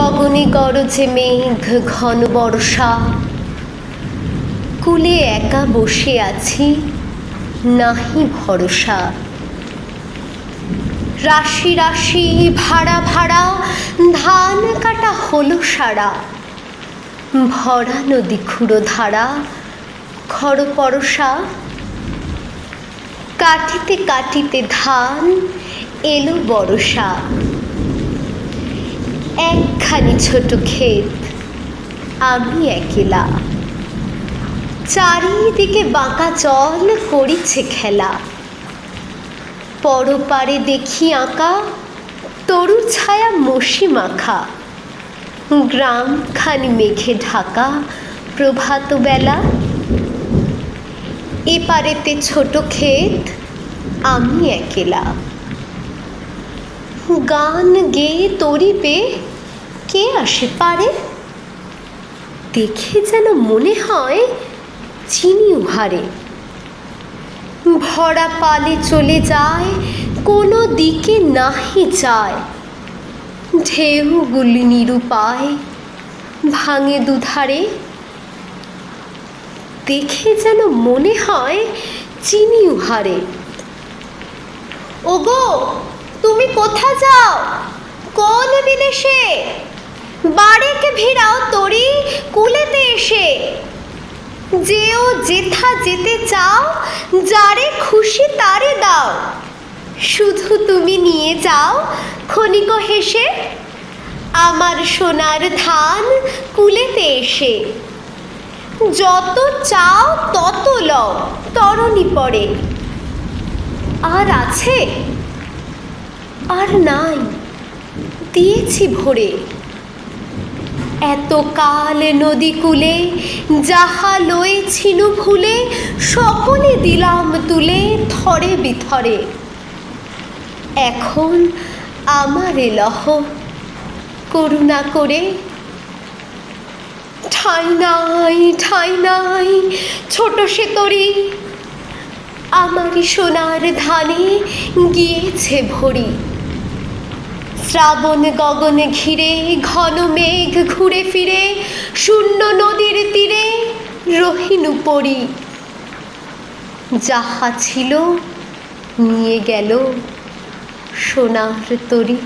গগনে গরজে মেঘ ঘন বর্ষা, কুলে একা বসে আছি নাহি ভরসা। রাশি রাশি ভাড়া ভাড়া ধান কাটা হলো সারা, ভরা নদী ক্ষুরো ধারা খর পরশা। কাটিতে কাটিতে ধান এলো বরষা, একখানি ছোট ক্ষেত আমি একলা। চারিদিকে বাঁকা জল করিছে খেলা, পরপারে দেখি আঁকা তরু ছায়া মসি মাখা। গ্রামখানি মেঘে ঢাকা প্রভাত বেলা, এপারেতে ছোট ক্ষেত আমি একলা। গান গেয়ে তরিবে কে আসে পারে, দেখে যেন মনে হয় চিনি উহারে। ভরা পালে চলে যায় কোনো দিকে নাহি যায়, ঢেউগুলি নিরুপায় ভাঙে দুধারে। দেখে যেন মনে হয় চিনি উহারে। ওগো তুমি কোথা যাও কোন বিদেশে, বাড়িকে ভিড়াও তরি কুলেতে এসে। যেও যেথা যেতে চাও, যারে খুশি তারে দাও, শুধু তুমি নিয়ে যাও ক্ষণিক হেসে। আমার সোনার ধান কুলেতে এসে, যত চাও তত লও তরণী পড়ে। আর আছে আর নাই দিয়েছি ভরে, এত কাল নদী কূলে যাহা লয়েছিল ভুলে, সকলে দিলাম তুলে থরে বিথরে। এখন আমারে লহ করুণা করে। ঠাঁই নাই ঠাঁই নাই ছোট সে তরি, আমারই সোনার ধানে গিয়েছে ভরি। শ্রাবণ গগনে ঘিরে ঘন মেঘ ঘুরে ফিরে, শূন্য নদীর তীরে রহিনু পড়ি। যাহা ছিল নিয়ে গেল সোনার তরি।